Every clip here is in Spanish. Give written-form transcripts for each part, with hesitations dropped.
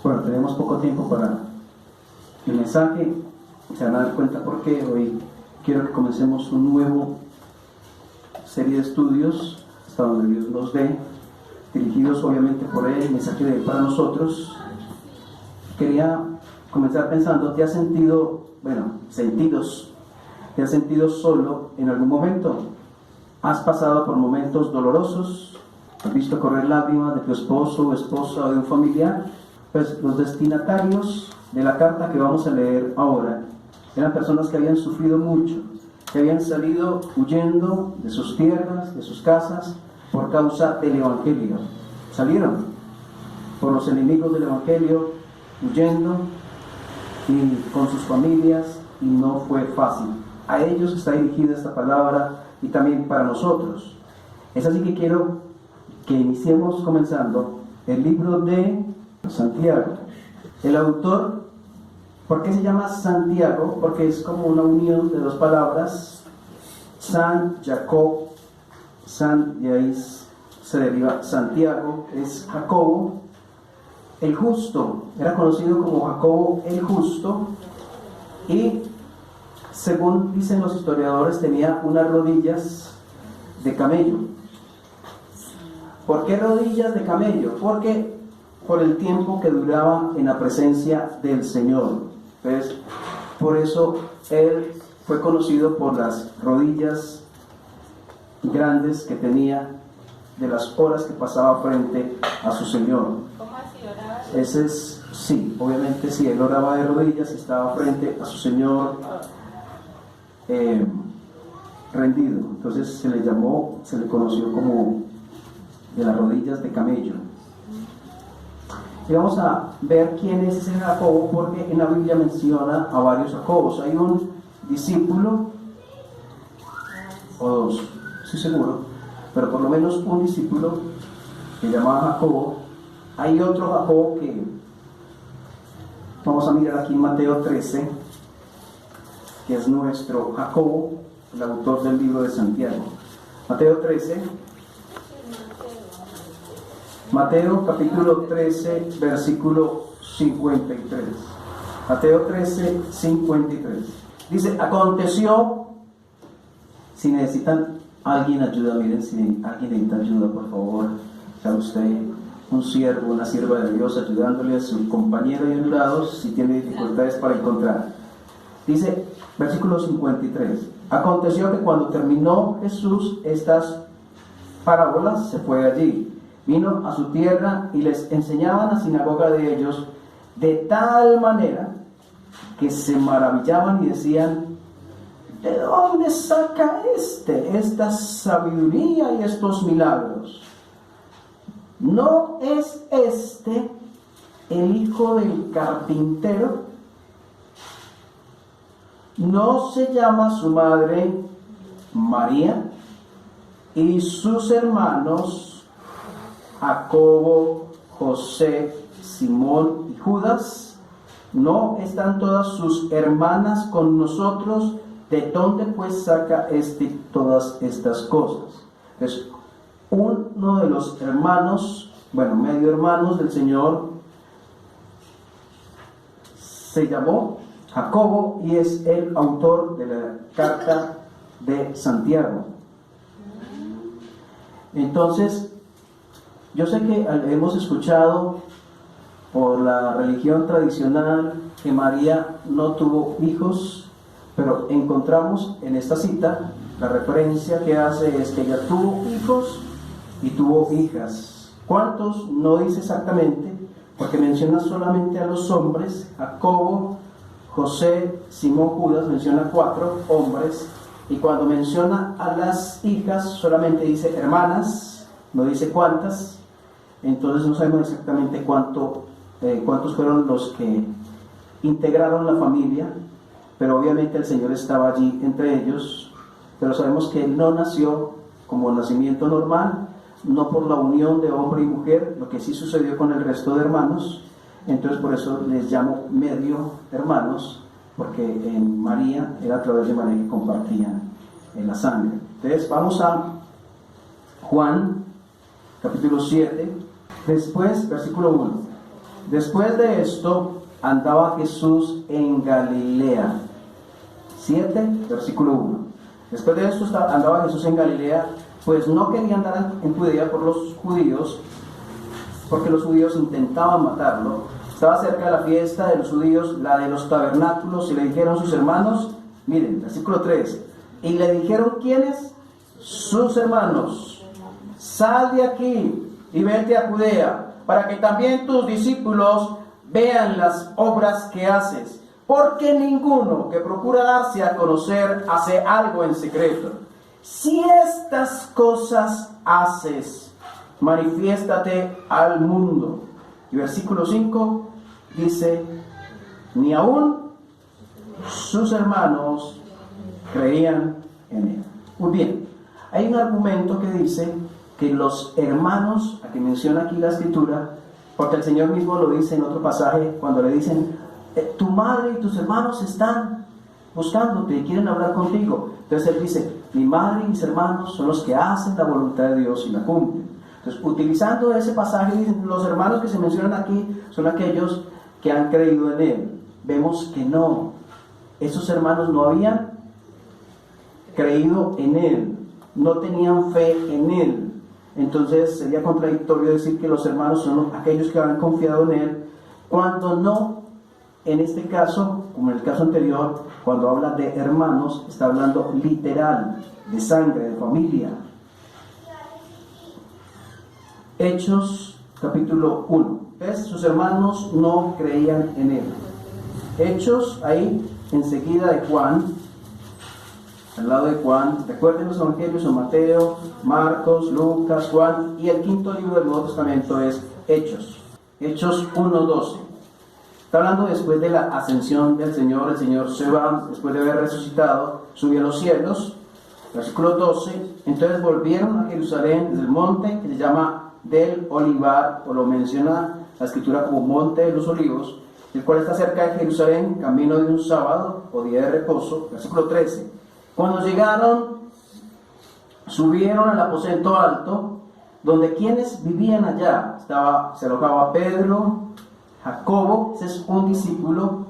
Bueno, tenemos poco tiempo para el mensaje. Se van a dar cuenta por qué hoy quiero que comencemos un nuevo serie de estudios hasta donde Dios nos dé, dirigidos obviamente por Él, mensaje de Él para nosotros. Quería comenzar pensando, ¿te has sentido solo en algún momento? ¿Has pasado por momentos dolorosos? ¿Has visto correr lágrimas de tu esposo o esposa o de un familiar? Pues los destinatarios de la carta que vamos a leer ahora eran personas que habían sufrido mucho, que habían salido huyendo de sus tierras, de sus casas, por causa del Evangelio. Salieron por los enemigos del Evangelio, huyendo y con sus familias, y no fue fácil. A ellos está dirigida esta palabra y también para nosotros. Es así que quiero que iniciemos comenzando el libro de Santiago. El autor, ¿por qué se llama Santiago? Porque es como una unión de dos palabras. San Jacob, San, y ahí se deriva Santiago, es Jacobo el justo, era conocido como Jacobo el justo, y según dicen los historiadores tenía unas rodillas de camello. ¿Por qué rodillas de camello? Porque por el tiempo que duraba en la presencia del Señor. Entonces, por eso él fue conocido por las rodillas grandes que tenía, de las horas que pasaba frente a su Señor. ¿Cómo así oraba? Ese es, sí, obviamente sí, él oraba de rodillas y estaba frente a su Señor rendido. Entonces se le conoció como de las rodillas de camello. Y vamos a ver quién es ese Jacobo, porque en la Biblia menciona a varios Jacobos. Hay un discípulo, o dos, estoy seguro, pero por lo menos un discípulo que llamaba Jacobo. Hay otro Jacobo que vamos a mirar aquí en Mateo 13, que es nuestro Jacobo, el autor del libro de Santiago. Mateo 13, Mateo capítulo 13, versículo 53. Mateo 13, 53. Dice, aconteció, si necesitan alguien ayuda, miren, si alguien necesita ayuda, por favor, sea usted un siervo, una sierva de Dios, ayudándole a su compañero y ayudados si tiene dificultades para encontrar. Dice, versículo 53. Aconteció que cuando terminó Jesús estas parábolas, se fue allí. Vino a su tierra y les enseñaba en la sinagoga de ellos de tal manera que se maravillaban y decían, ¿de dónde saca esta sabiduría y estos milagros? ¿No es este el hijo del carpintero? ¿No se llama su madre María y sus hermanos Jacobo, José, Simón y Judas? ¿No están todas sus hermanas con nosotros? ¿De dónde pues saca todas estas cosas? Entonces, uno de los hermanos, medio hermanos del Señor, se llamó Jacobo y es el autor de la carta de Santiago. Entonces, yo sé que hemos escuchado por la religión tradicional que María no tuvo hijos, pero encontramos en esta cita, la referencia que hace es que ella tuvo hijos y tuvo hijas. ¿Cuántos? No dice exactamente, porque menciona solamente a los hombres, Jacobo, José, Simón, Judas, menciona 4 hombres, y cuando menciona a las hijas solamente dice hermanas, no dice cuántas. Entonces no sabemos exactamente cuántos fueron los que integraron la familia, pero obviamente el Señor estaba allí entre ellos. Pero sabemos que Él no nació como nacimiento normal, no por la unión de hombre y mujer, lo que sí sucedió con el resto de hermanos. Entonces por eso les llamo medio hermanos, porque en María era a través de María que compartían en la sangre. Entonces vamos a Juan capítulo 7, después versículo 1. Después de esto, andaba Jesús en Galilea. 7, versículo 1. Después de esto andaba Jesús en Galilea, pues no quería andar en Judea por los judíos, porque los judíos intentaban matarlo. Estaba cerca de la fiesta de los judíos, la de los tabernáculos, y le dijeron sus hermanos, miren, versículo 3, y le dijeron, ¿quiénes? Sus hermanos, sal de aquí y vete a Judea, para que también tus discípulos vean las obras que haces, porque ninguno que procura darse a conocer hace algo en secreto. Si estas cosas haces, manifiéstate al mundo. Y versículo 5 dice, ni aún sus hermanos creían en él. Muy bien, hay un argumento que dice que los hermanos, a que menciona aquí la escritura, porque el Señor mismo lo dice en otro pasaje, cuando le dicen, tu madre y tus hermanos están buscándote y quieren hablar contigo. Entonces él dice, mi madre y mis hermanos son los que hacen la voluntad de Dios y la cumplen. Entonces, utilizando ese pasaje, los hermanos que se mencionan aquí son aquellos que han creído en él. Vemos que no, esos hermanos no habían creído en él, no tenían fe en él. Entonces sería contradictorio decir que los hermanos son aquellos que han confiado en él, cuando no, en este caso, como en el caso anterior, cuando habla de hermanos, está hablando literal, de sangre, de familia. Hechos capítulo 1. ¿Ves? Sus hermanos no creían en él. Hechos, ahí enseguida de Juan, al lado de Juan, recuerden los evangelios son Mateo, Marcos, Lucas, Juan, y el quinto libro del Nuevo Testamento es Hechos. Hechos 1:12. Está hablando después de la ascensión del Señor. El Señor se va, después de haber resucitado, subió a los cielos. Versículo 12. Entonces volvieron a Jerusalén desde el monte que se llama del Olivar, o lo menciona la escritura como Monte de los Olivos, el cual está cerca de Jerusalén, camino de un sábado o día de reposo. Versículo 13. Cuando llegaron, subieron al aposento alto, donde quienes vivían allá, se alojaba Pedro, Jacobo, ese es un discípulo,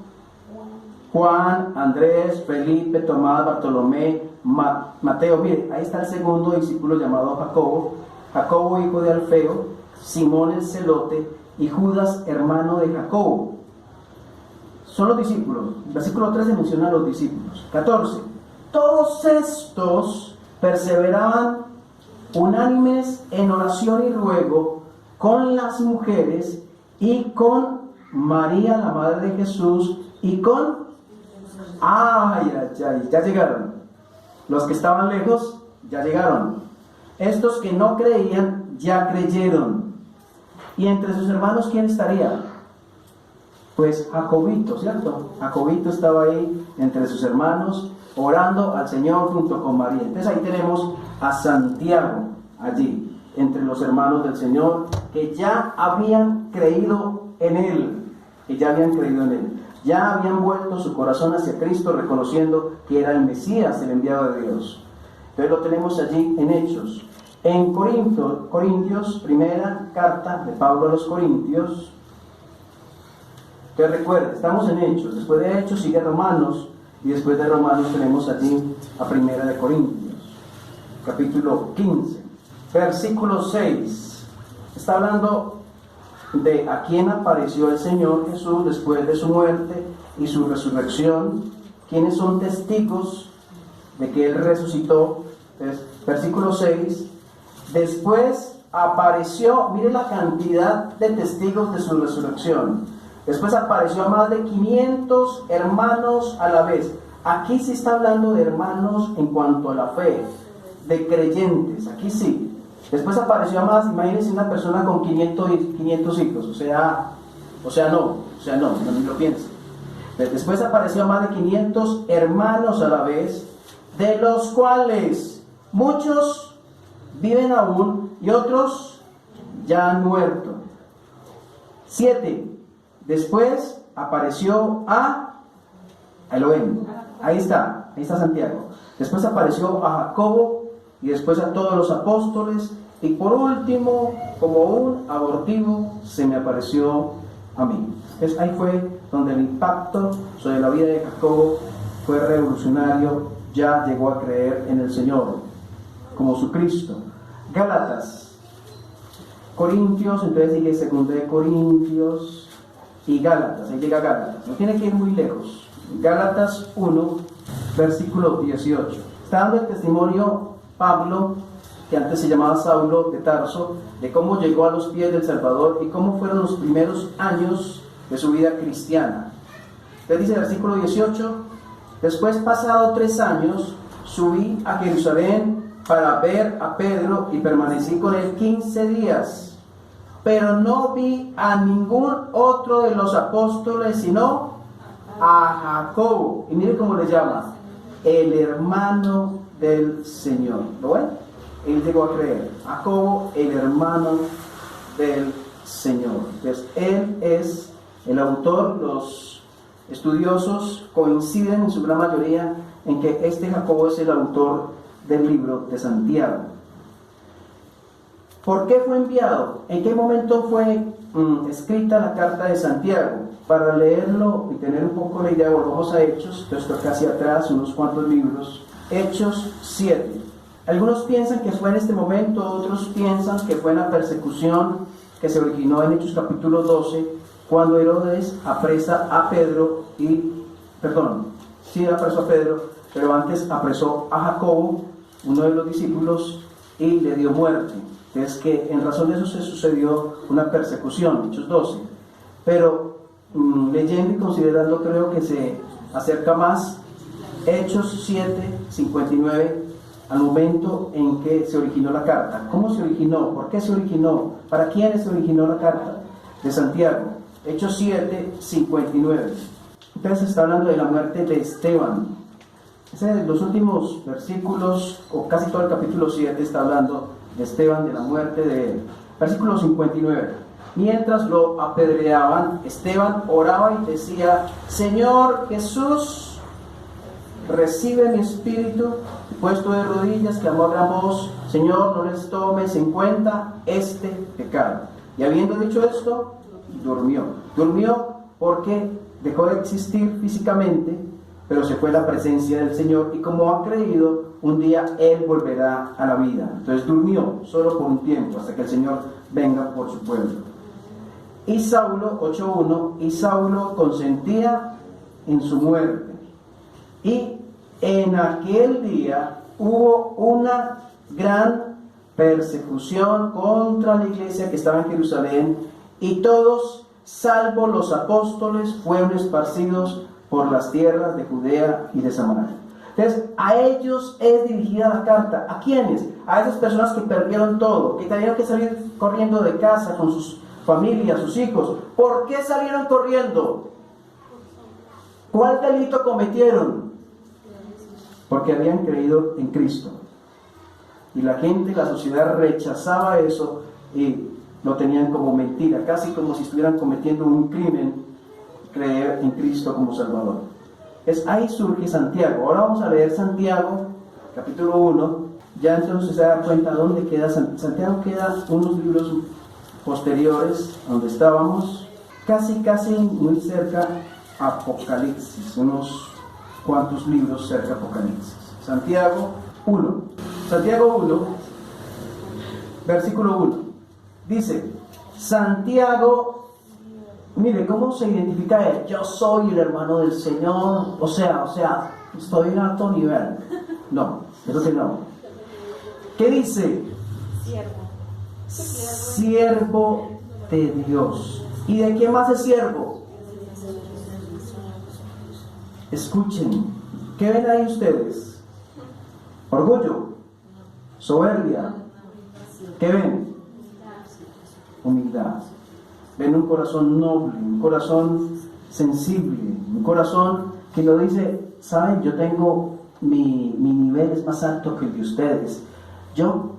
Juan, Andrés, Felipe, Tomás, Bartolomé, Mateo. Mire, ahí está el segundo discípulo llamado Jacobo, Jacobo hijo de Alfeo, Simón el celote y Judas hermano de Jacobo. Son los discípulos. Versículo 13 menciona a los discípulos. 14. Todos estos perseveraban unánimes en oración y ruego con las mujeres y con María, la madre de Jesús, y con... ya llegaron. Los que estaban lejos, ya llegaron. Estos que no creían, ya creyeron. Y entre sus hermanos, ¿quién estaría? Pues Jacobito, ¿cierto? Jacobito estaba ahí entre sus hermanos, orando al Señor junto con María. Entonces ahí tenemos a Santiago, allí, entre los hermanos del Señor, que ya habían creído en Él, ya habían vuelto su corazón hacia Cristo, reconociendo que era el Mesías, el enviado de Dios. Entonces lo tenemos allí en Hechos. En Corintios, primera carta de Pablo a los Corintios. Entonces recuerden, estamos en Hechos, después de Hechos sigue Romanos, y después de Romanos tenemos allí a primera de Corintios, capítulo 15, versículo 6. Está hablando de a quién apareció el Señor Jesús después de su muerte y su resurrección, quienes son testigos de que Él resucitó. Entonces, versículo 6, después apareció, mire la cantidad de testigos de su resurrección. Después apareció a más de 500 hermanos a la vez. Aquí sí está hablando de hermanos en cuanto a la fe, de creyentes, aquí sí. Después apareció a más, imagínense una persona con 500 hijos, o sea, no lo piensen. Después apareció a más de 500 hermanos a la vez, de los cuales muchos viven aún y otros ya han muerto. 7. Después apareció a Elohim. Ahí está Santiago. Después apareció a Jacobo y después a todos los apóstoles. Y por último, como un abortivo, se me apareció Amén. Entonces ahí fue donde el impacto sobre la vida de Jacobo fue revolucionario, ya llegó a creer en el Señor como su Cristo. Gálatas, Corintios, entonces sigue 2 de Corintios y Gálatas, ahí llega Gálatas, no tiene que ir muy lejos. Gálatas 1, versículo 18. Está dando el testimonio Pablo, que antes se llamaba Saulo de Tarso, de cómo llegó a los pies del Salvador y cómo fueron los primeros años de su vida cristiana. Entonces dice el versículo 18: después, pasado 3 años, subí a Jerusalén para ver a Pedro y permanecí con él 15 días, pero no vi a ningún otro de los apóstoles sino a Jacobo, y mire cómo le llama, el hermano del Señor. ¿Lo ven? Él llegó a creer, Jacobo, el hermano del Señor. Entonces él es el autor. Los estudiosos coinciden en su gran mayoría en que este Jacobo es el autor del libro de Santiago. ¿Por qué fue enviado? ¿En qué momento fue escrita la carta de Santiago? Para leerlo y tener un poco la idea, volvamos a Hechos, esto está casi atrás, unos cuantos libros. Hechos 7. Algunos piensan que fue en este momento, otros piensan que fue en la persecución que se originó en Hechos capítulo 12, cuando Herodes apresa a Pedro apresó a Pedro, pero antes apresó a Jacobo, uno de los discípulos, y le dio muerte. Entonces, que en razón de eso se sucedió una persecución, Hechos 12. Pero leyendo y considerando, creo que se acerca más Hechos 7, 59, al momento en que se originó la carta. ¿Cómo se originó? ¿Por qué se originó? ¿Para quiénes se originó la carta de Santiago? Hechos 7, 59. Entonces está hablando de la muerte de Esteban. Los últimos versículos, o casi todo el capítulo 7, está hablando de Esteban, de la muerte de él. Versículo 59. Mientras lo apedreaban, Esteban oraba y decía: Señor Jesús, recibe mi espíritu. Puesto de rodillas, clamó a gran voz: Señor, no les tomes en cuenta este pecado. Y habiendo dicho esto, durmió. Durmió porque dejó de existir físicamente, pero se fue a la presencia del Señor, y como ha creído, un día Él volverá a la vida. Entonces durmió solo por un tiempo, hasta que el Señor venga por su pueblo. Y Saulo, 8:1, y Saulo consentía en su muerte. Y en aquel día hubo una gran persecución contra la iglesia que estaba en Jerusalén, y todos, salvo los apóstoles, fueron esparcidos por las tierras de Judea y de Samaria. Entonces, a ellos es dirigida la carta. ¿A quiénes? A esas personas que perdieron todo, que tenían que salir corriendo de casa con sus familias, sus hijos. ¿Por qué salieron corriendo? ¿Cuál delito cometieron? Porque habían creído en Cristo. Y la gente, la sociedad rechazaba eso y lo tenían como mentira, casi como si estuvieran cometiendo un crimen, creer en Cristo como Salvador. Ahí surge Santiago. Ahora vamos a leer Santiago, capítulo 1. Ya entonces se da cuenta dónde queda Santiago. Queda unos libros posteriores a donde estábamos, casi muy cerca a Apocalipsis, unos cuantos libros cerca de Apocalipsis. Santiago 1, versículo 1, dice: Santiago, mire cómo se identifica él: yo soy el hermano del Señor, o sea, estoy en alto nivel. No, eso que no. ¿Qué dice? Siervo de Dios. ¿Y de quién más es siervo? Escuchen, ¿qué ven ahí ustedes? Orgullo, soberbia. ¿Qué ven? Humildad. Ven un corazón noble, un corazón sensible, un corazón que lo dice: saben, yo tengo mi nivel es más alto que el de ustedes. Yo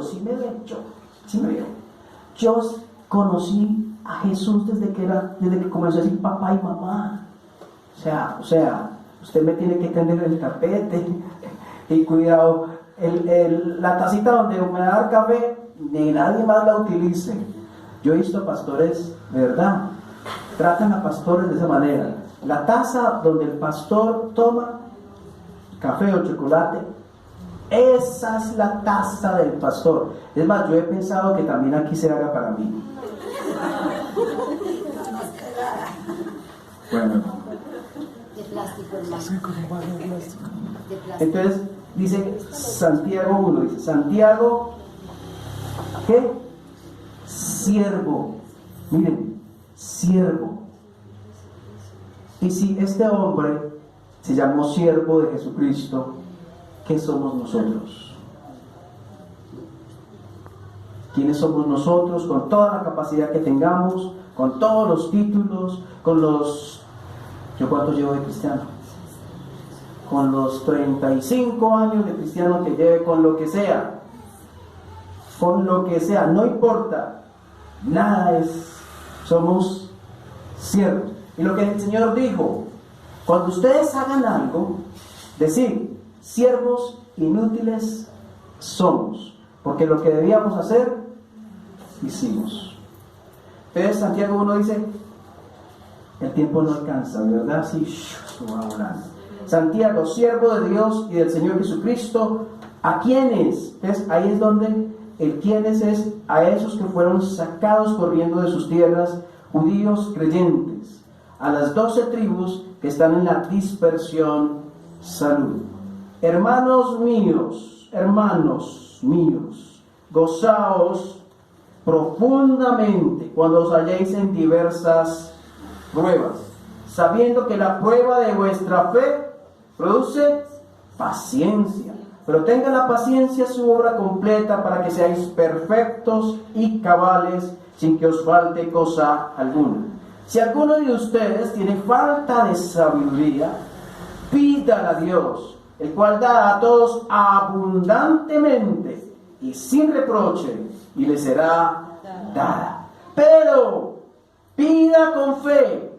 sí me veo. Yo conocí a Jesús desde que comenzó a decir papá y mamá. O sea, usted me tiene que tender el tapete y cuidado, la tacita donde me da el café, ni nadie más la utilice. Yo he visto pastores, de verdad, tratan a pastores de esa manera. La taza donde el pastor toma café o chocolate, esa es la taza del pastor. Es más, yo he pensado que también aquí se haga para mí. Bueno. De plástico, hermano. De plástico. Entonces, dice Santiago 1, dice, Santiago, ¿qué? Siervo. Miren, siervo. Y si este hombre se llamó siervo de Jesucristo, ¿qué somos nosotros? ¿Quiénes somos nosotros con toda la capacidad que tengamos, con todos los títulos, con los... ¿Yo cuánto llevo de cristiano? Con los 35 años de cristiano que lleve, con lo que sea, no importa, nada es, somos siervos. Y lo que el Señor dijo, cuando ustedes hagan algo, decir, siervos inútiles somos, porque lo que debíamos hacer, hicimos. Entonces Santiago 1 dice, el tiempo no alcanza, ¿verdad? Sí, va volando. Santiago, siervo de Dios y del Señor Jesucristo, ¿a quiénes? ¿Ves? Ahí es donde el quiénes es a esos que fueron sacados corriendo de sus tierras, judíos creyentes, a las 12 tribus que están en la dispersión, salud. Hermanos míos, gozaos profundamente cuando os halléis en diversas pruebas, sabiendo que la prueba de vuestra fe produce paciencia. Pero tenga la paciencia su obra completa para que seáis perfectos y cabales, sin que os falte cosa alguna. Si alguno de ustedes tiene falta de sabiduría, pídala a Dios, el cual da a todos abundantemente y sin reproche, y le será dada. Pero pida con fe,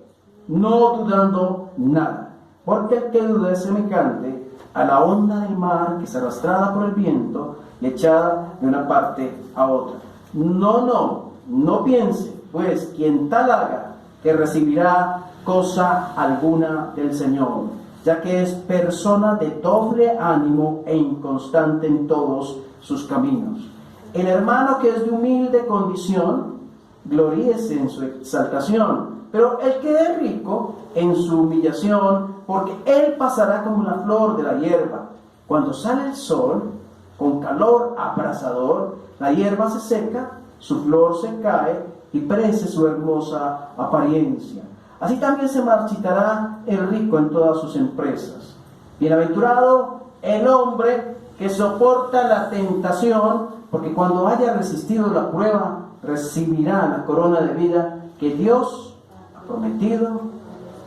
no dudando nada, porque el que duda es semejante a la onda del mar que es arrastrada por el viento y echada de una parte a otra. No piense, pues, quien tal haga, que recibirá cosa alguna del Señor, ya que es persona de doble ánimo e inconstante en todos sus caminos. El hermano que es de humilde condición, gloríese en su exaltación, pero el que es rico en su humillación, porque él pasará como la flor de la hierba. Cuando sale el sol, con calor abrasador, la hierba se seca, su flor se cae y perece su hermosa apariencia. Así también se marchitará el rico en todas sus empresas. Bienaventurado el hombre que soporta la tentación, porque cuando haya resistido la prueba, recibirá la corona de vida que Dios ha prometido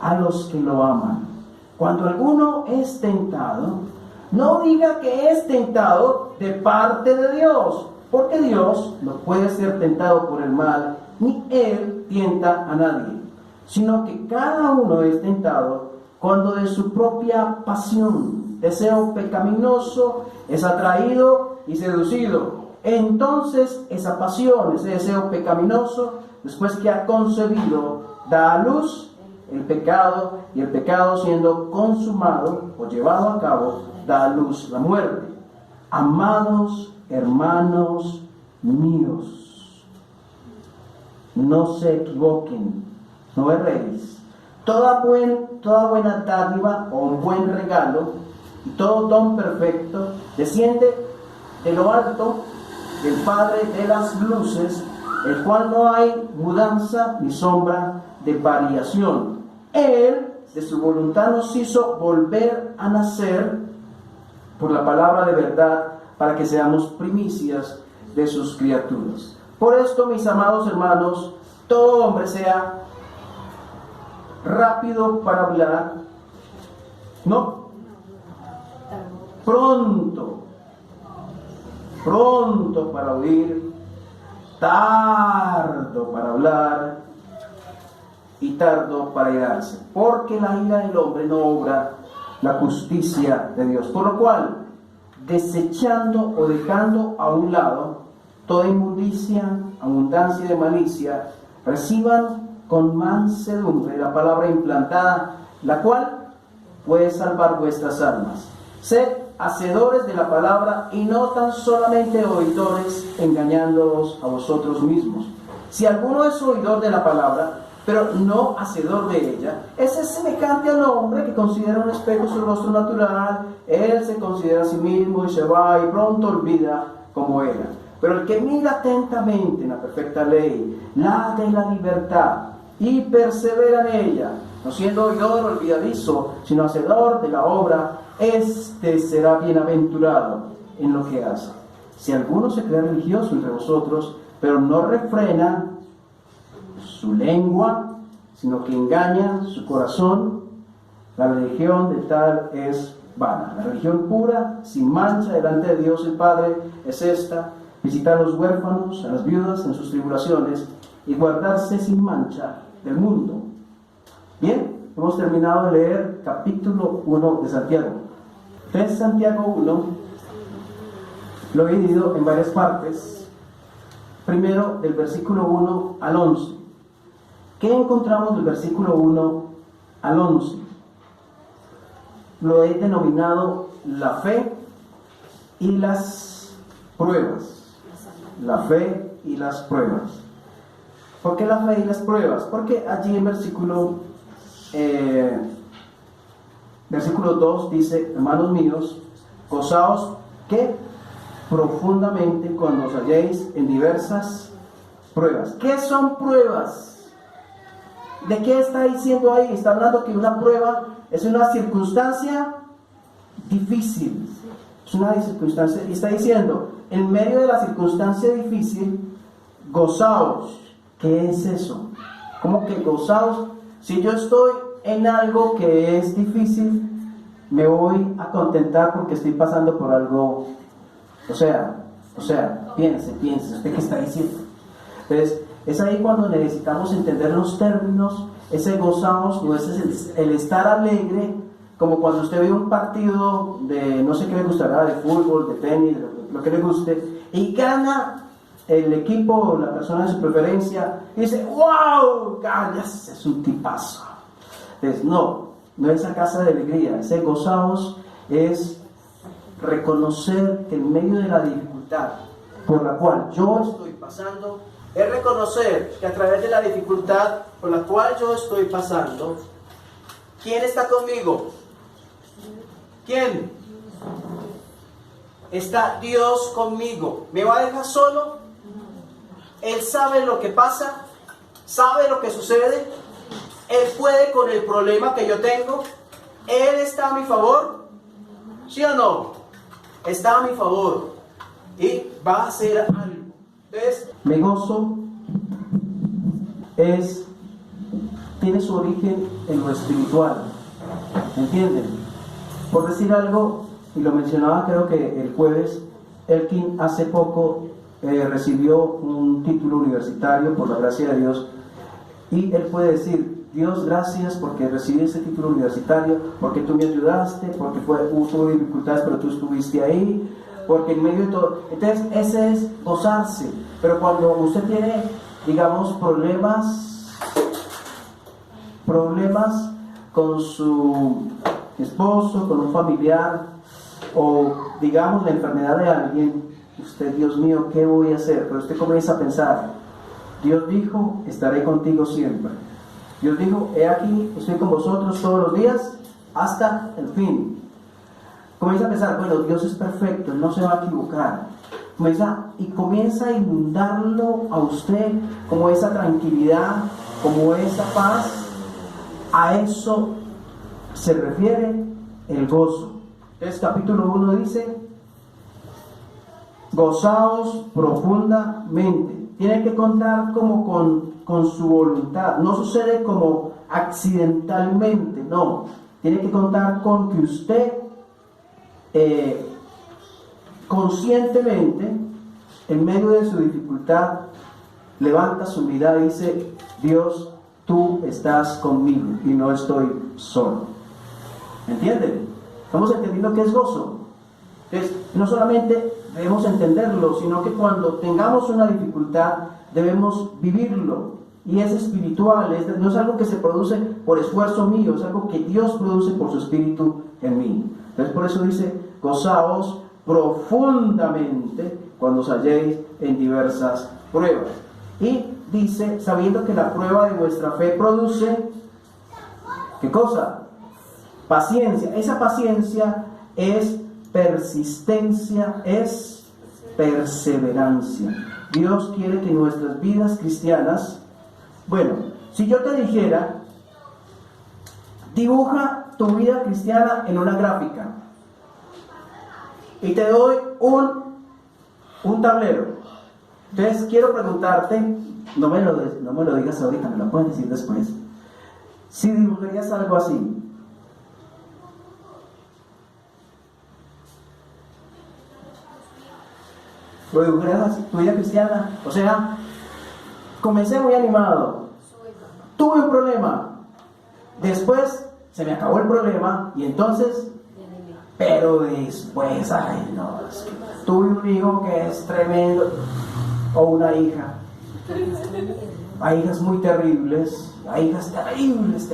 a los que lo aman. Cuando alguno es tentado, no diga que es tentado de parte de Dios, porque Dios no puede ser tentado por el mal, ni Él tienta a nadie, sino que cada uno es tentado cuando de su propia pasión, deseo pecaminoso, es atraído y seducido. Entonces esa pasión, ese deseo pecaminoso, después que ha concebido, da a luz el pecado, y el pecado, siendo consumado o llevado a cabo, da a luz la muerte. Amados hermanos míos, no se equivoquen, no erréis. Toda buena dádiva o un buen regalo y todo don perfecto desciende de lo alto, del Padre de las luces, el cual no hay mudanza ni sombra de variación. Él, de su voluntad, nos hizo volver a nacer por la palabra de verdad, para que seamos primicias de sus criaturas. Por esto, mis amados hermanos, todo hombre sea rápido para hablar, no, pronto para oír, tardo para hablar y tardo para irarse, porque la ira del hombre no obra la justicia de Dios. Por lo cual, desechando o dejando a un lado toda inmundicia abundancia de malicia, reciban con mansedumbre la palabra implantada, la cual puede salvar vuestras almas. Sed hacedores de la palabra y no tan solamente oidores, engañándoos a vosotros mismos. Si alguno es oidor de la palabra, pero no hacedor de ella, ese es semejante al hombre que considera un espejo su rostro natural. Él se considera a sí mismo y se va y pronto olvida cómo era. Pero el que mira atentamente en la perfecta ley, la de la libertad, y persevera en ella, no siendo oidor olvidadizo, sino hacedor de la obra, este será bienaventurado en lo que hace. Si alguno se cree religioso entre vosotros, pero no refrena su lengua, sino que engaña su corazón, la religión de tal es vana. La religión pura, sin mancha, delante de Dios el Padre, es esta: visitar a los huérfanos, a las viudas en sus tribulaciones, y guardarse sin mancha del mundo. Bien, hemos terminado de leer capítulo 1 de Santiago. Entonces, Santiago 1 lo he dividido en varias partes. Primero, del versículo 1 al 11. ¿Qué encontramos del versículo 1 al 11? Lo he denominado la fe y las pruebas. La fe y las pruebas. ¿Por qué la fe y las pruebas? Porque allí en versículo 2 dice: hermanos míos, gozaos que profundamente cuando os halléis en diversas pruebas. ¿Qué son pruebas? ¿De qué está diciendo ahí? Está hablando que una prueba es una circunstancia difícil. Es una circunstancia, y está diciendo, en medio de la circunstancia difícil, gozaos. ¿Qué es eso? ¿Cómo que gozaos? Si yo estoy en algo que es difícil, me voy a contentar porque estoy pasando por algo. O sea, piense, ¿usted qué está diciendo? Entonces, es ahí cuando necesitamos entender los términos. Ese gozamos no es el estar alegre, como cuando usted ve un partido de no sé qué le gustará, de fútbol, de tenis, lo que le guste, y gana el equipo o la persona de su preferencia, y dice: ¡wow! ¡Gallas! Es un tipazo. Entonces, no es esa casa de alegría. Ese gozamos es reconocer que en medio de la dificultad por la cual yo estoy pasando, es reconocer que a través de la dificultad por la cual yo estoy pasando, ¿quién está conmigo? ¿Quién? Está Dios conmigo. ¿Me va a dejar solo? Él sabe lo que pasa, sabe lo que sucede, Él puede con el problema que yo tengo, Él está a mi favor, ¿sí o no? Está a mi favor y va a hacer algo. Entonces, me gozo tiene su origen en lo espiritual, ¿entienden? Por decir algo, y lo mencionaba creo que el jueves, Elkin hace poco recibió un título universitario por la gracia de Dios, y él puede decir: Dios, gracias porque recibí ese título universitario, porque tú me ayudaste, porque hubo dificultades pero tú estuviste ahí, porque en medio de todo. Entonces ese es gozarse. Pero cuando usted tiene, digamos, problemas con su esposo, con un familiar, o digamos la enfermedad de alguien, usted: Dios mío, ¿qué voy a hacer? Pero usted comienza a pensar: Dios dijo, estaré contigo siempre. Dios dijo, he aquí, estoy con vosotros todos los días hasta el fin. Comienza a pensar: bueno, Dios es perfecto, Él no se va a equivocar. Comienza a inundarlo a usted como esa tranquilidad, como esa paz. A eso se refiere el gozo. Entonces, capítulo 1 dice: gozaos profundamente. Tiene que contar como con su voluntad. No sucede como accidentalmente, no. Tiene que contar con que usted conscientemente, en medio de su dificultad, levanta su mirada y dice: Dios, tú estás conmigo y no estoy solo. ¿Entienden? ¿Estamos entendiendo qué es gozo? Entonces, no solamente debemos entenderlo, sino que cuando tengamos una dificultad, debemos vivirlo. Y es espiritual, no es algo que se produce por esfuerzo mío, es algo que Dios produce por su Espíritu en mí. Entonces por eso dice, gozaos profundamente cuando os halléis en diversas pruebas. Y dice, sabiendo que la prueba de vuestra fe produce, ¿qué cosa? Paciencia. Esa paciencia es persistencia, es perseverancia. Dios quiere que nuestras vidas cristianas, bueno, si yo te dijera, dibuja tu vida cristiana en una gráfica y te doy un tablero. Entonces quiero preguntarte, no me lo digas ahorita, me lo puedes decir después. Si dibujarías algo así, lo dibujarías así, tu vida cristiana. O sea, comencé muy animado, tuve un problema, después se me acabó el problema y entonces, pero después, ay no, es que tuve un hijo que es tremendo, o una hija. Hay hijas muy terribles, hay hijas terribles.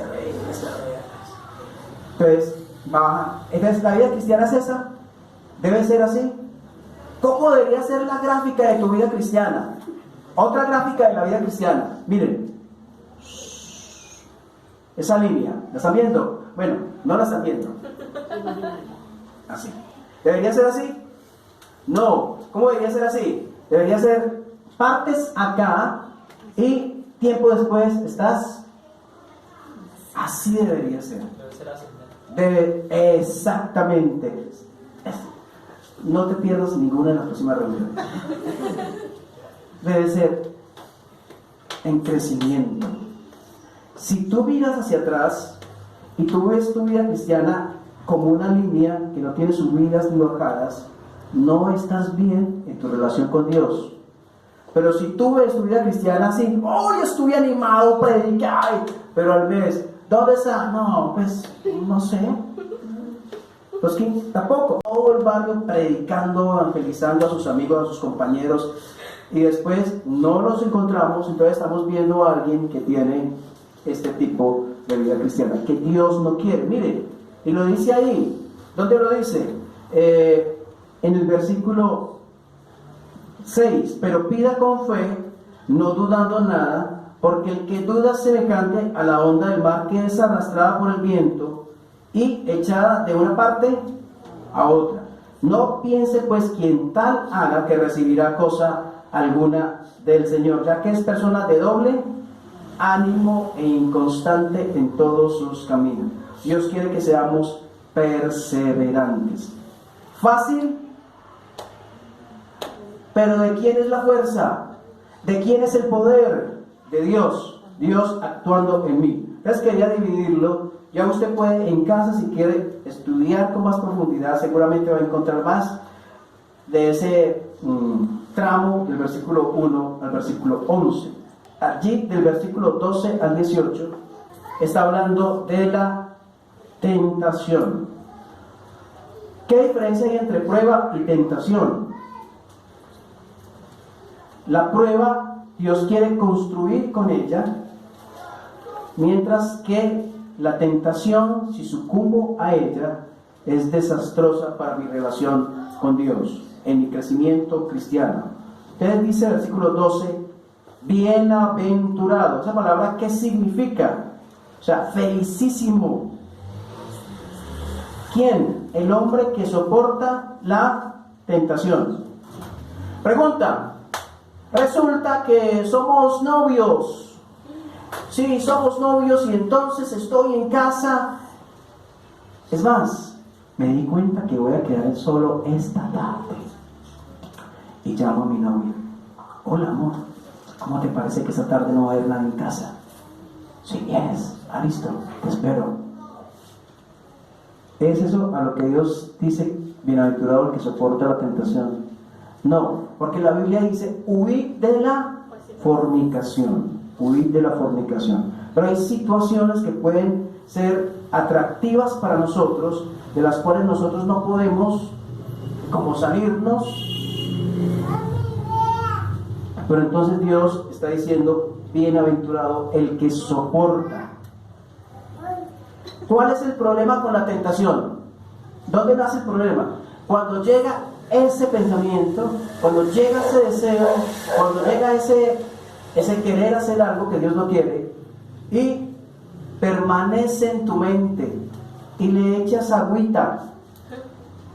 Entonces, baja. Entonces, la vida cristiana es esa, debe ser así. ¿Cómo debería ser la gráfica de tu vida cristiana? Otra gráfica de la vida cristiana. Miren, esa línea, ¿la están viendo? Bueno, no la están viendo. Así. ¿Debería ser así? No. ¿Cómo debería ser así? Debería ser partes acá y tiempo después estás. Así debería ser. Exactamente. No te pierdas ninguna de las próximas reuniones. Debe ser en crecimiento. Si tú miras hacia atrás y tú ves tu vida cristiana como una línea que no tiene subidas ni bajadas, no estás bien en tu relación con Dios. Pero si tú ves tu vida cristiana así, hoy estuve animado, prediqué, pero al mes, ¿dónde está? No, pues no sé. Pues que tampoco. Todo el barrio predicando, evangelizando a sus amigos, a sus compañeros, y después no los encontramos, entonces estamos viendo a alguien que tiene este tipo de vida cristiana, que Dios no quiere. Mire, y lo dice ahí. ¿Dónde lo dice? En el versículo 6, pero pida con fe, no dudando nada, porque el que duda es semejante a la onda del mar que es arrastrada por el viento y echada de una parte a otra. No piense pues quien tal haga que recibirá cosa alguna del Señor, ya que es persona de doble ánimo e inconstante en todos sus caminos. Dios quiere que seamos perseverantes. ¿Fácil? Pero ¿de quién es la fuerza? ¿De quién es el poder? De Dios. Dios actuando en mí. Entonces quería dividirlo. Ya usted puede en casa, si quiere estudiar con más profundidad, seguramente va a encontrar más de ese tramo del versículo 1 al versículo 11. Allí del versículo 12 al 18 está hablando de la tentación. ¿Qué diferencia hay entre prueba y tentación? La prueba Dios quiere construir con ella, mientras que la tentación, si sucumbo a ella, es desastrosa para mi relación con Dios, en mi crecimiento cristiano. Entonces dice el versículo 12, bienaventurado. Esa palabra, ¿qué significa? O sea, felicísimo. ¿Quién? El hombre que soporta la tentación. Pregunta, resulta que somos novios. Sí, somos novios y entonces estoy en casa. Es más, me di cuenta que voy a quedar solo esta tarde. Y llamo a mi novia. Hola, amor, ¿cómo te parece que esta tarde no va a haber nadie en casa? Sí, yes, listo, te espero. ¿Es eso a lo que Dios dice, bienaventurado el que soporta la tentación? No, porque la Biblia dice, huid de la fornicación. Huir de la fornicación. Pero hay situaciones que pueden ser atractivas para nosotros, de las cuales nosotros no podemos como salirnos. Pero entonces Dios está diciendo, bienaventurado el que soporta. ¿Cuál es el problema con la tentación? ¿Dónde nace el problema? Cuando llega ese pensamiento, cuando llega ese deseo, cuando llega ese querer hacer algo que Dios no quiere, y permanece en tu mente, y le echas agüita,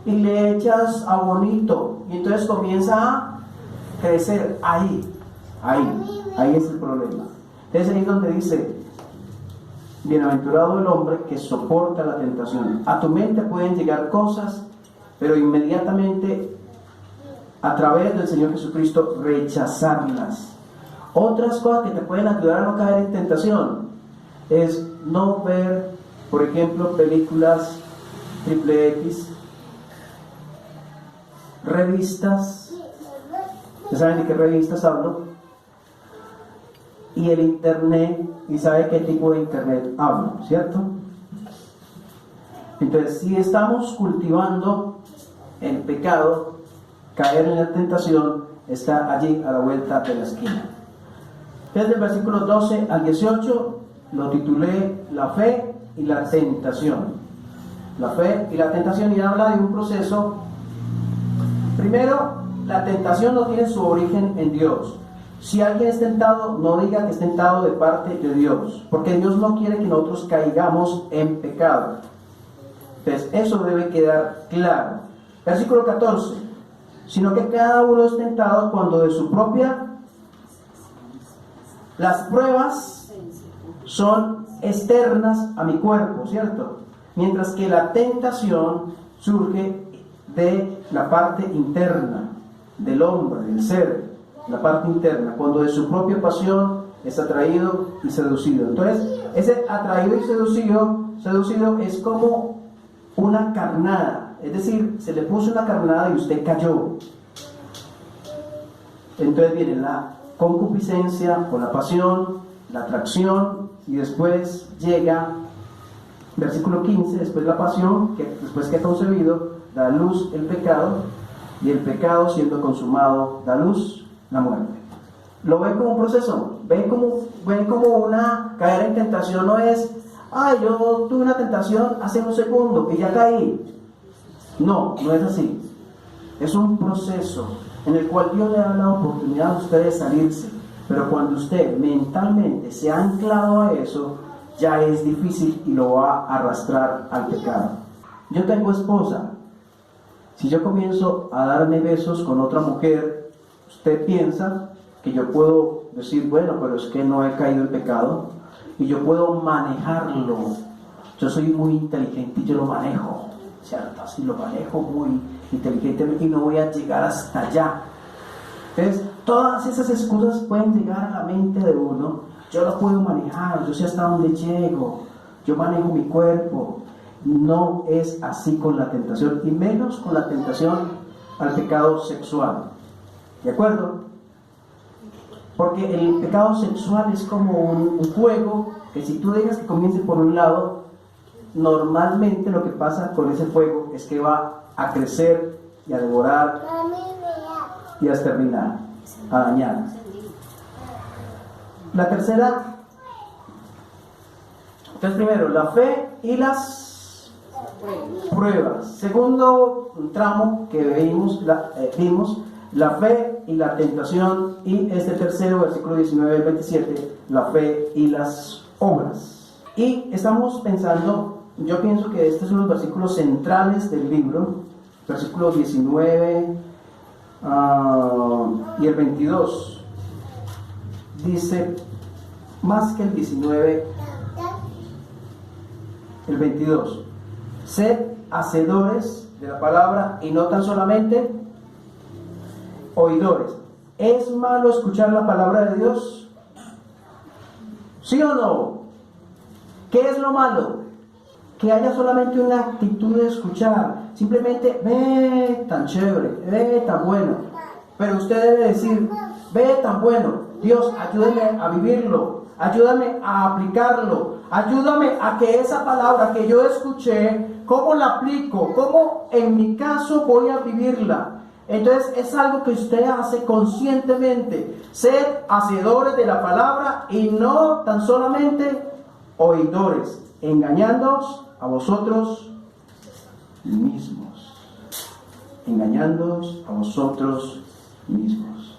y le echas abonito, y entonces comienza a crecer. Ahí es el problema. Entonces ahí es donde dice, bienaventurado el hombre que soporta la tentación. A tu mente pueden llegar cosas, pero inmediatamente a través del Señor Jesucristo rechazarlas. Otras cosas que te pueden ayudar a no caer en tentación es no ver, por ejemplo, películas XXX, revistas. ¿Ustedes saben de qué revistas hablo? Y el internet, y sabe qué tipo de internet hablo, ¿cierto? Entonces, si estamos cultivando el pecado, caer en la tentación está allí a la vuelta de la esquina. Desde el versículo 12 al 18 lo titulé La fe y la tentación. La fe y la tentación, y habla de un proceso. Primero, la tentación no tiene su origen en Dios. Si alguien es tentado, no diga que es tentado de parte de Dios, porque Dios no quiere que nosotros caigamos en pecado. Entonces, eso debe quedar claro. Versículo 14. Sino que cada uno es tentado cuando de su propia... Las pruebas son externas a mi cuerpo, ¿cierto? Mientras que la tentación surge de la parte interna del hombre, del ser, la parte interna, cuando de su propia pasión es atraído y seducido. Entonces, ese atraído y seducido es como una carnada, es decir, se le puso una carnada y usted cayó. Entonces viene la concupiscencia o la pasión, la atracción, y después llega, versículo 15, después la pasión, que después que ha concebido, da a luz el pecado, y el pecado siendo consumado da a luz la muerte. Lo ven como un proceso, ven como una caer en tentación. No es, yo tuve una tentación hace un segundo y ya caí. No es así. Es un proceso en el cual Dios le da la oportunidad a usted de salirse, pero cuando usted mentalmente se ha anclado a eso, ya es difícil y lo va a arrastrar al pecado. Yo tengo esposa. Si yo comienzo a darme besos con otra mujer, usted piensa que yo puedo decir, bueno, pero es que no he caído en pecado, y yo puedo manejarlo. Yo soy muy inteligente y yo lo manejo, ¿cierto? Así lo manejo muy inteligentemente y no voy a llegar hasta allá. Entonces, todas esas excusas pueden llegar a la mente de uno. Yo lo puedo manejar, yo sé hasta dónde llego, yo manejo mi cuerpo. No es así con la tentación, y menos con la tentación al pecado sexual. ¿De acuerdo? Porque el pecado sexual es como un fuego que si tú dejas que comience por un lado, normalmente lo que pasa con ese fuego es que va a crecer y a devorar y a exterminar, a dañar. La tercera, entonces primero, la fe y las pruebas. Segundo tramo que vimos, la fe y la tentación, y este tercero, versículo 19 al 27, la fe y las obras. Y estamos pensando, yo pienso que estos son los versículos centrales del libro, versículos 19 y el 22. Dice, más que el 19, el 22. Sed hacedores de la palabra y no tan solamente oidores. ¿Es malo escuchar la palabra de Dios? ¿Sí o no? ¿Qué es lo malo? Que haya solamente una actitud de escuchar. Simplemente, ve tan chévere, ve tan bueno. Pero usted debe decir, ve tan bueno. Dios, ayúdame a vivirlo. Ayúdame a aplicarlo. Ayúdame a que esa palabra que yo escuché, ¿cómo la aplico? ¿Cómo en mi caso voy a vivirla? Entonces es algo que usted hace conscientemente. Ser hacedores de la palabra y no tan solamente oidores, engañándoos a vosotros mismos. Engañándoos a vosotros mismos.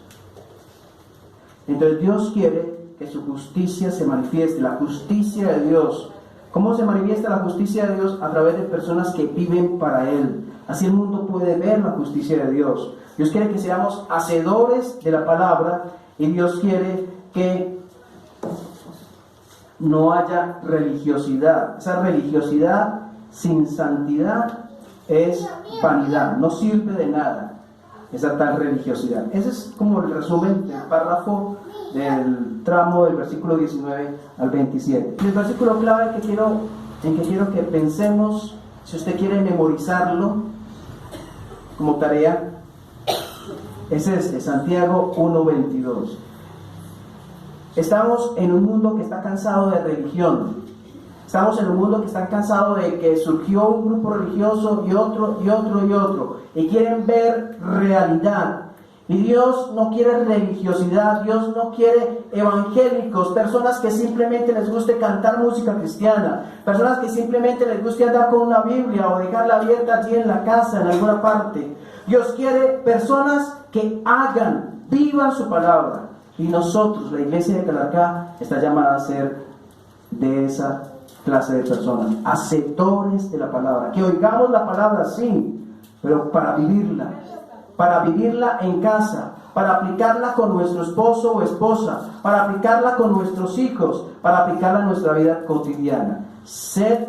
Entonces Dios quiere que su justicia se manifieste, la justicia de Dios. ¿Cómo se manifiesta la justicia de Dios? A través de personas que viven para Él. Así el mundo puede ver la justicia de Dios. Dios quiere que seamos hacedores de la palabra y Dios quiere que no haya religiosidad. Esa religiosidad sin santidad es vanidad, no sirve de nada esa tal religiosidad. Ese es como el resumen del párrafo del tramo del versículo 19 al 27. Y el versículo clave en que quiero que pensemos, si usted quiere memorizarlo como tarea, es este, Santiago 1:22. Estamos en un mundo que está cansado de religión. Estamos en un mundo que está cansado de que surgió un grupo religioso y otro y otro y otro, y quieren ver realidad. Y Dios no quiere religiosidad, Dios no quiere evangélicos, personas que simplemente les guste cantar música cristiana, personas que simplemente les guste andar con una Biblia o dejarla abierta allí en la casa, en alguna parte. Dios quiere personas que hagan, vivan su palabra. Y nosotros, la iglesia de Calarcá, está llamada a ser de esa clase de personas, hacedores de la palabra, que oigamos la palabra sí, pero para vivirla en casa, para aplicarla con nuestro esposo o esposa, para aplicarla con nuestros hijos, para aplicarla en nuestra vida cotidiana. Sed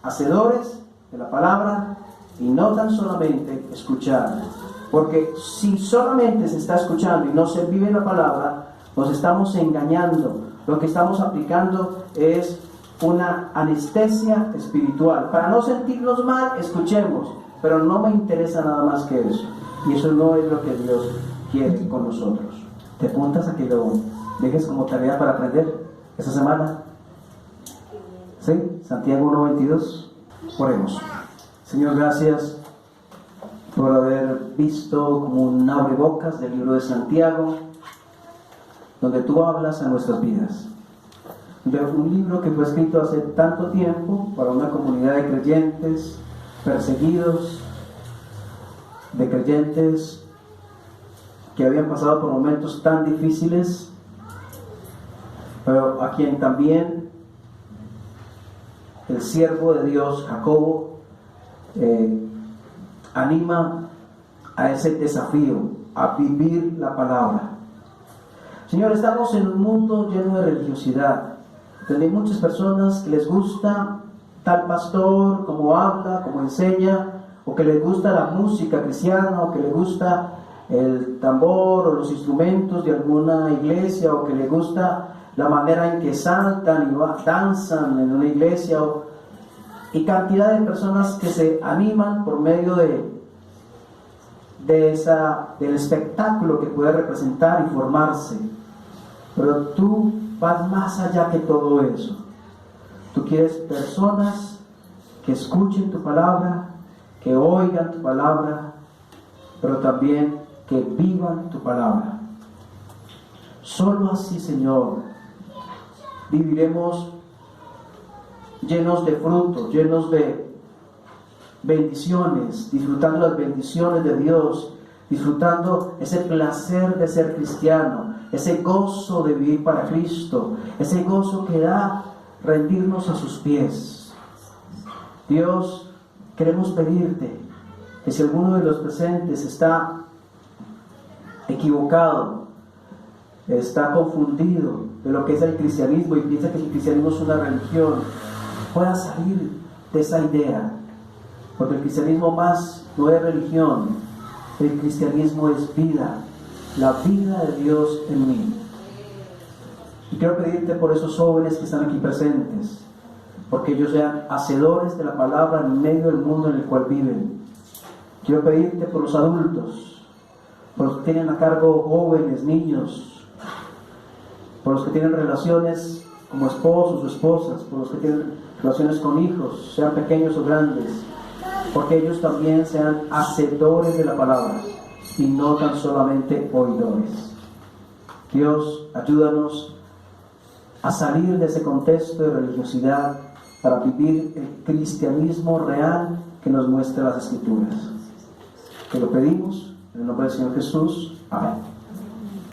hacedores de la palabra y no tan solamente escuchar, porque si solamente se está escuchando y no se vive la palabra, nos estamos engañando. Lo que estamos aplicando es una anestesia espiritual. Para no sentirnos mal, escuchemos, pero no me interesa nada más que eso. Y eso no es lo que Dios quiere con nosotros. ¿Te apuntas a que lo dejes como tarea para aprender esta semana? ¿Sí? Santiago 1:22. Oremos. Señor, gracias por haber visto como un abrebocas del libro de Santiago, donde tú hablas a nuestras vidas. De un libro que fue escrito hace tanto tiempo para una comunidad de creyentes perseguidos, de creyentes que habían pasado por momentos tan difíciles, pero a quien también el siervo de Dios, Jacobo, anima a ese desafío, a vivir la palabra. Señor, estamos en un mundo lleno de religiosidad, donde hay muchas personas que les gusta tal pastor, como habla, como enseña, o que les gusta la música cristiana, o que les gusta el tambor o los instrumentos de alguna iglesia, o que les gusta la manera en que saltan y danzan en una iglesia, y cantidad de personas que se animan por medio del espectáculo que puede representar y formarse. Pero tú vas más allá que todo eso. Tú quieres personas que escuchen tu palabra, que oigan tu palabra, pero también que vivan tu palabra. Solo así, Señor, viviremos llenos de frutos, llenos de bendiciones, disfrutando las bendiciones de Dios, disfrutando ese placer de ser cristiano, ese gozo de vivir para Cristo, ese gozo que da rendirnos a sus pies. Dios, queremos pedirte que si alguno de los presentes está equivocado, está confundido de lo que es el cristianismo y piensa que el cristianismo es una religión, pueda salir de esa idea, porque el cristianismo más no es religión, el cristianismo es vida, la vida de Dios en mí. Y quiero pedirte por esos jóvenes que están aquí presentes, porque ellos sean hacedores de la palabra en medio del mundo en el cual viven. Quiero pedirte por los adultos, por los que tienen a cargo jóvenes, niños, por los que tienen relaciones como esposos o esposas, por los que tienen relaciones con hijos, sean pequeños o grandes, porque ellos también sean hacedores de la palabra, y no tan solamente oidores. Dios, ayúdanos a salir de ese contexto de religiosidad para vivir el cristianismo real que nos muestra las Escrituras. Te lo pedimos en el nombre del Señor Jesús. Amén.